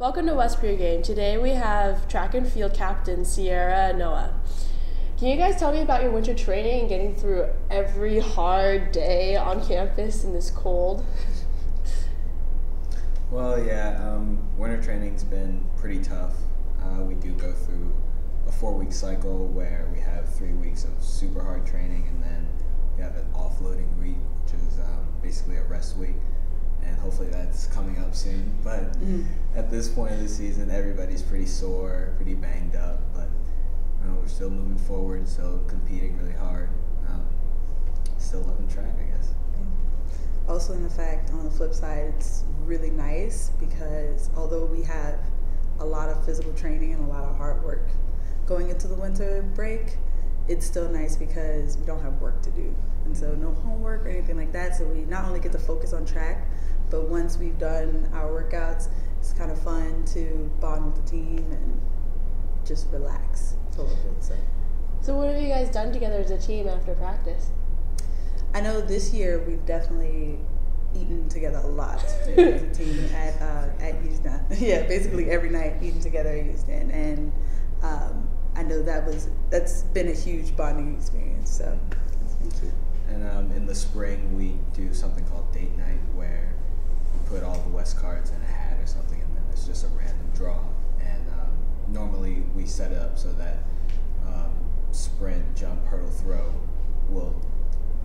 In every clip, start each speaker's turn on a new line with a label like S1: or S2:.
S1: Welcome to WesPregame. Today we have track and field captain Sierra and Noah. Can you guys tell me about your winter training and getting through every hard day on campus in this cold?
S2: Well, yeah, winter training's been pretty tough. We do go through a 4-week cycle where we have 3 weeks of super hard training, and then we have an offloading week, which is basically a rest week. And hopefully that's coming up soon. But at this point of the season, everybody's pretty sore, pretty banged up. But we're still moving forward, still competing really hard. Still loving track, I guess.
S3: Also, in the fact, on the flip side, it's really nice because although we have a lot of physical training and a lot of hard work going into the winter break, it's still nice because we don't have work to do. And so no homework or anything like that. So we not only get to focus on track, but once we've done our workouts, it's kind of fun to bond with the team and just relax a little bit.
S1: So what have you guys done together as a team after practice?
S3: I know this year we've definitely eaten together a lot as a team at Houston. Yeah, basically every night eating together at Houston, and I know that's been a huge bonding experience. So it's been cute.
S2: And in the spring, we do something called date night, where we put all the West cards in a hat or something, and then it's just a random draw. And normally we set it up so that sprint, jump, hurdle, throw will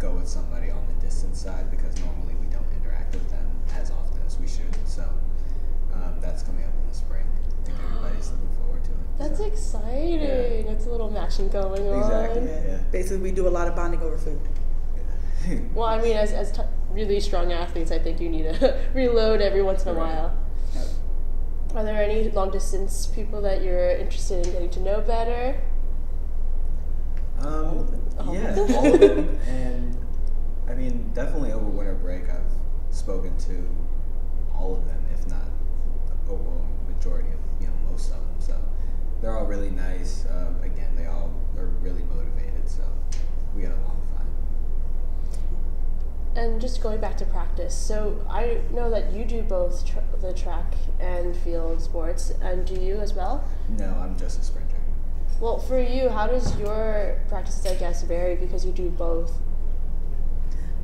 S2: go with somebody on the distance side, because normally we don't interact with them as often as we should. So that's coming up in the spring. I think everybody's looking forward to it.
S1: That's exciting.
S2: Yeah.
S1: It's a little matching going on.
S2: Exactly. Yeah.
S3: Basically, we do a lot of bonding over food.
S1: Well, I mean, as really strong athletes, I think you need to reload every once in a while.
S3: Yep.
S1: Are there any long distance people that you're interested in getting to know better?
S3: All of them.
S2: Yeah, all of them. And I mean, definitely over winter break, I've spoken to all of them, if not the overwhelming majority of most of them. So they're all really nice. Again, they all are really motivated. So we had a long fun.
S1: And just going back to practice, so I know that you do both the track and field sports, and do you as well?
S2: No, I'm just a sprinter.
S1: Well, for you, how does your practices, I guess, vary because you do both?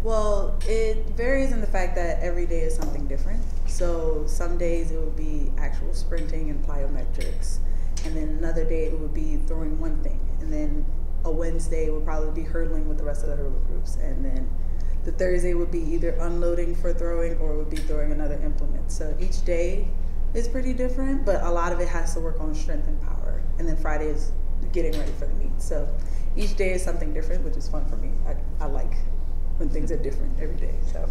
S3: Well, it varies in the fact that every day is something different. So some days it would be actual sprinting and plyometrics, and then another day it would be throwing one thing, and then a Wednesday would probably be hurdling with the rest of the hurdle groups, and then the Thursday would be either unloading for throwing or would be throwing another implement. So each day is pretty different, but a lot of it has to work on strength and power. And then Friday is getting ready for the meet. So each day is something different, which is fun for me. I like when things are different every day. So.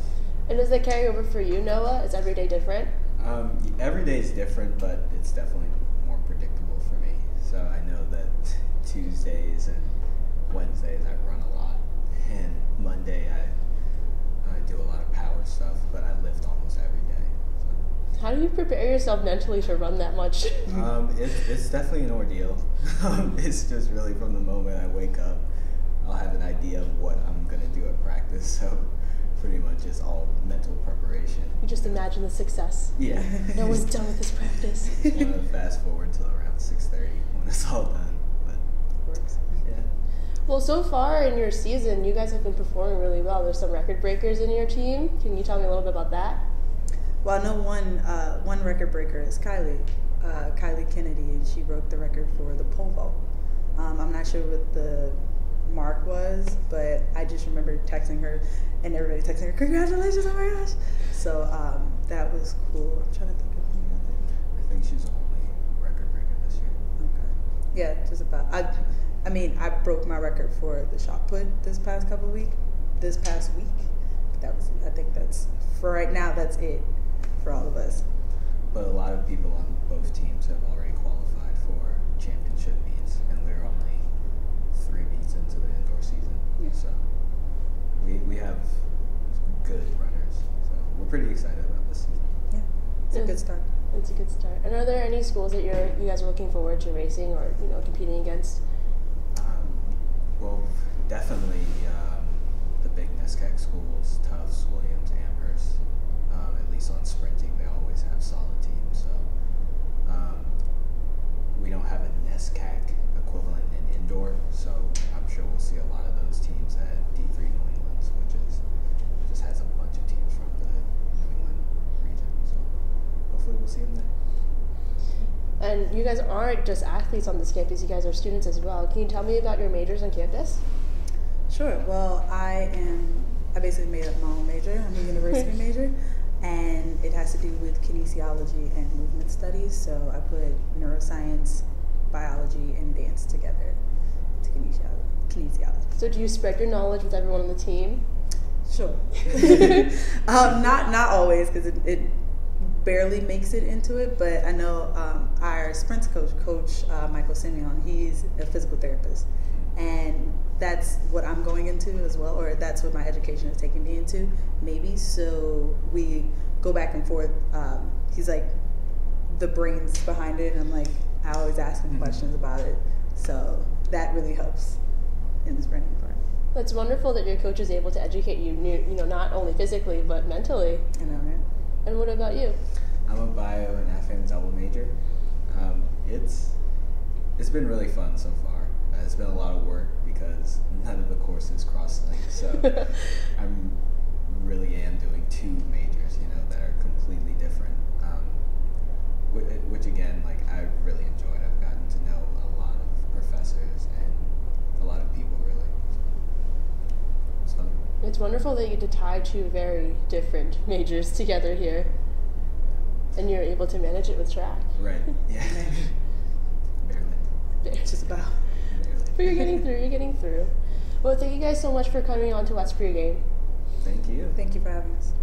S1: And does that carry over for you, Noah? Is every day different?
S2: Every day is different, but it's definitely more predictable for me. So I know that Tuesdays and Wednesdays I run a lot, and Monday I do a lot of power stuff, but I lift almost every day. So.
S1: How do you prepare yourself mentally to run that much?
S2: It's definitely an ordeal. It's just really from the moment I wake up, I'll have an idea of what I'm going to do at practice, so pretty much it's all mental preparation.
S1: You just imagine the success.
S2: Yeah.
S1: No one's done with this practice.
S2: Fast forward till around 6:30 when it's all done, but
S3: Works.
S2: yeah.
S1: Well, so far in your season, you guys have been performing really well. There's some record breakers in your team. Can you tell me a little bit about that?
S3: Well, I know one record breaker is Kylie Kennedy, and she broke the record for the pole vault. I'm not sure what the mark was, but I just remember texting her, and everybody texting her, "Congratulations! Oh my gosh!" So that was cool. I'm trying to think of any other.
S2: I think she's the only record breaker this year.
S3: Okay. Yeah, just about. I mean, I broke my record for the shot put this past week. I think that's, for right now, that's it for all of us.
S2: But a lot of people on both teams have already qualified for championship meets, and we're only 3 meets into the indoor season.
S3: Yeah.
S2: So we have good runners. So we're pretty excited about this season.
S3: Yeah, it's a good start.
S1: It's a good start. And are there any schools that you guys are looking forward to racing or competing against?
S2: Well, definitely the big NESCAC schools, Tufts, Williams, Amherst. At least on sprinting, they always have solid teams. So see them there.
S1: And you guys aren't just athletes on this campus, you guys are students as well. Can you tell me about your majors on campus?
S3: Sure. Well, I basically made up my own major. I'm a university major, and it has to do with kinesiology and movement studies. So I put neuroscience, biology, and dance together to kinesiology.
S1: So do you spread your knowledge with everyone on the team?
S3: Sure. Not always, because it barely makes it into it, but I know our sprints coach Michael Simeon, he's a physical therapist, and that's what I'm going into as well, or that's what my education is taking me into, maybe. So we go back and forth. He's like the brains behind it, and I'm like, I always ask him questions about it. So that really helps in the sprinting part.
S1: It's wonderful that your coach is able to educate you, not only physically, but mentally.
S3: I know, right?
S1: And what about you?
S2: I'm a bio and FM double major. It's been really fun so far. It's been a lot of work because none of the courses cross-link, so I really am doing two majors, that are completely different, which again, like, I really enjoyed. I've gotten to know a lot of professors and a lot of people, really. It's fun.
S1: It's wonderful that you get to tie two very different majors together here, and you're able to manage it with track.
S2: Right, yeah. Barely.
S3: Just about.
S1: But you're getting through. Well, thank you guys so much for coming on to WesPregame.
S2: Thank you.
S3: Thank you for having us.